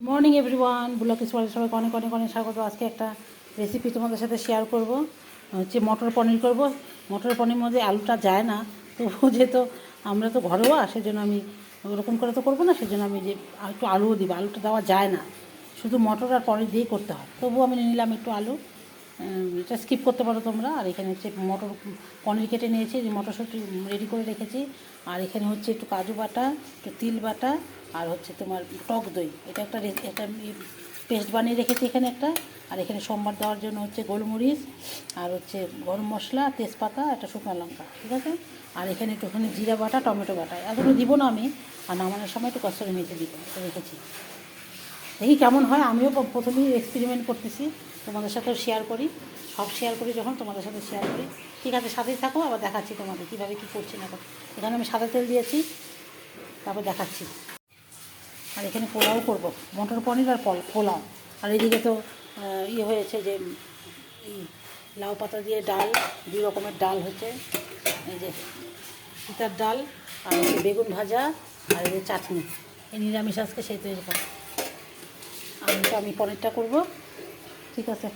Morning everyone, blog স্পটে সবাইকে অনেক অনেক অনেক স্বাগত। আজকে একটা রেসিপি তোমাদের সাথে শেয়ার করব, হচ্ছে মটর পনির করব। মটর পনির মধ্যে আলুটা যায় না, তো যেহেতু আমরা তো ঘরোয়া, সেজন্য আমি ওরকম করে তো করবো না, সেজন্য আমি যে একটু আলুও দিব। আলুটা দেওয়া যায় না, শুধু মটর আর পনির দিয়েই করতে হয়। তবুও আমি নিয়ে নিলাম একটু আলু, এটা স্কিপ করতে পারো তোমরা। আর এখানে হচ্ছে মটর পনির কেটে নিয়েছি, যে মটরশুঁটি রেডি করে রেখেছি। আর এখানে হচ্ছে একটু কাজু বাটা, একটু তিল বাটা, আর হচ্ছে তোমার টক দই। এটা একটা পেস্ট বানিয়ে রেখেছি এখানে একটা। আর এখানে সোমবার দেওয়ার জন্য হচ্ছে গোলমরিচ, আর হচ্ছে গরম মশলা, তেজপাতা, একটা শুকনো লঙ্কা, ঠিক আছে। আর এখানে একটুখানি জিরা বাটা, টমেটো বাটা, এগুলো দিব না আমি। আর নামানোর সময় একটু কষ্টরে মেখে দিব, এটা রেখেছি। দেখি কেমন হয়। আমিও প্রথমেই এক্সপেরিমেন্ট করতেছি, তোমাদের সাথেও শেয়ার করি। সব শেয়ার করি যখন, তোমাদের সাথে শেয়ার করি। ঠিক আছে, সাথেই থাকো, আবার দেখাচ্ছি তোমাদের কীভাবে কী করছি না। এখানে আমি সাদা তেল দিয়েছি, তারপর দেখাচ্ছি। আর এখানে পোলাও করব, মটর পনির আর পোলাও। আর এদিকে তো ইয়ে হয়েছে যে লাউ পাতা দিয়ে ডাল, দুই রকমের ডাল হচ্ছে। এই যে পিতার ডাল, আর হচ্ছে বেগুন ভাজা, আর এই যে চাটনি। এই নিরামিষ আজকে সেই তৈরি করব। আমি পনিরটা করব, ঠিক আছে।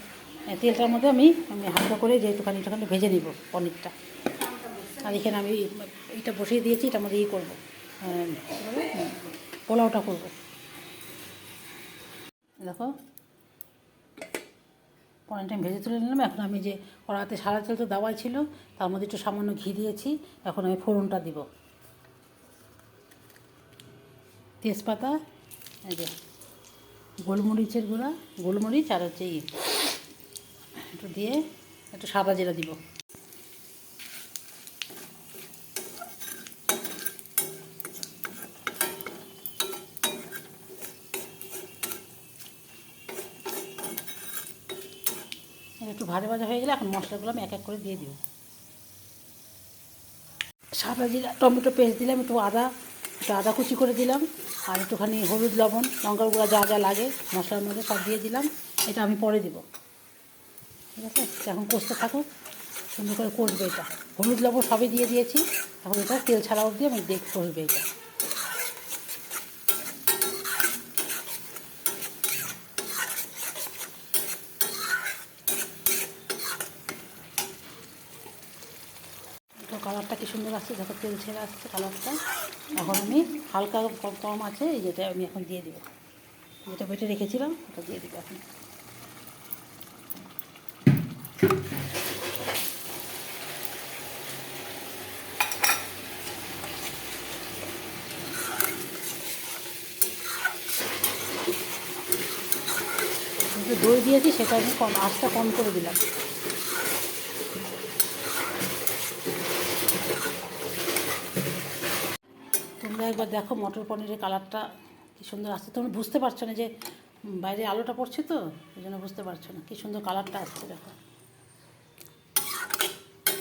তেলটার মধ্যে আমি হালকা করে যে একটুখানি ভেজে নিব পনিরটা। আর এখানে আমি এটা বসিয়ে দিয়েছি, এটার মধ্যে করবো, পোলাওটা করব। দেখো, পনিরটা আমি ভেজে তুলে নিলাম। এখন আমি যে কড়াতে সাদা তেল তো দেওয়াই ছিল, তার মধ্যে একটু সামান্য ঘি দিয়েছি। এখন আমি ফোড়নটা দিব, তেজপাতা, এই যে গোলমরিচের গুঁড়া, গোলমরিচ, আর হচ্ছে একটু দিয়ে একটু সাদা জিরা দিব। একটু ভাজা ভাজা হয়ে গেলে এখন মশলাগুলো আমি এক এক করে দিয়ে দিব। সাদা জিরা, টমেটো পেস্ট দিলাম, একটু আদা কুচি করে দিলাম, আর একটুখানি হলুদ, লবণ, লঙ্কার গুঁড়া, যা যা লাগে মশলার মধ্যে সব দিয়ে দিলাম। এটা আমি পরে দিব, ঠিক আছে। এখন কষতে থাকুক, সুন্দর করে কষবে এটা। হলুদ, লবণ সবই দিয়ে দিয়েছি। এখন এটা তেল ছাড়া অবধি আমি কষবে এটা। তো কালারটা কি সুন্দর আসছে, যখন তেল ছেড়ে আসছে কালারটা। এখন আমি হালকা কম আছে, এই যেটা আমি এখন দিয়ে দেবো, যেটা বেটে রেখেছিলাম ওটা দিয়ে দেবো এখন। দই দিয়েছি, সেটা আমি আঁচটা কম করে দিলাম। তোমরা একবার দেখো মটর পনিরের কালারটা কী সুন্দর আসছে। তোমরা বুঝতে পারছো না যে বাইরে আলোটা পড়ছে, তো এই জন্য বুঝতে পারছো না কী সুন্দর কালারটা আসছে। দেখো,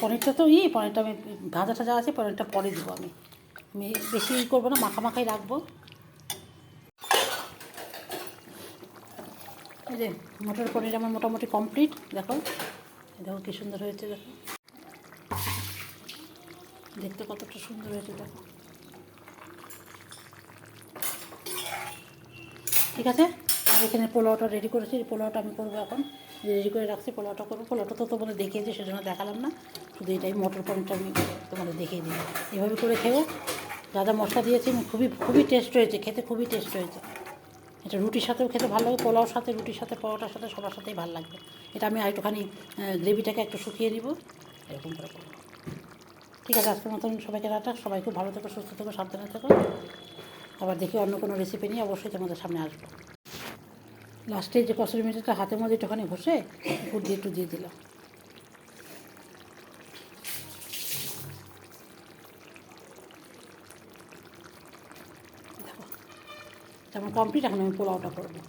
পনিরটা তো পনিরটা আমি ভাজা টাজা আছে, পনিরটা পরে দেবো। আমি বেশি করবো না, মাখাই রাখবো। এই যে মটর পনির আমার মোটামুটি কমপ্লিট। দেখো দেখো কী সুন্দর হয়েছে, দেখো দেখতে কতটা সুন্দর হয়েছে, দেখো। ঠিক আছে, আর এখানে পোলাওটা রেডি করেছি। পোলাওটা আমি করবো এখন, রেডি করে রাখছি। পোলাওটা করবো। পোলাওটা তো তোমাদের দেখিয়েছি, সেজন্য দেখালাম না। শুধু এটাই মটর পনিরটা আমি তোমাদের দেখিয়ে দিই। এভাবে করে খেও, যা যা মশলা দিয়েছি খুবই খুবই টেস্ট হয়েছে, খেতে খুবই টেস্ট হয়েছে। এটা রুটির সাথেও খেতে ভালো লাগে, পোলাওর সাথে, রুটির সাথে, পরোটার সাথে, সবার সাথেই ভালো লাগবে। এটা আমি একটুখানি গ্রেভিটাকে একটু শুকিয়ে নিব, এরকম করে করবো। ঠিক আছে, আজকের মতন সবাইকে টাটা। সবাই খুব ভালো থেকো, সুস্থ থেকো, সাবধানে থেকো। আবার দেখি অন্য কোনো রেসিপি নিয়ে অবশ্যই তোমাদের সামনে আসবো। লাস্টে যে কসুরি মেথিটা হাতের মধ্যে একটুখানি ঘষে উপর দিয়ে একটু দিয়ে দিলাম। দেখো, আমার কমপ্লিট। এখন আমি পোলাওটা করবো।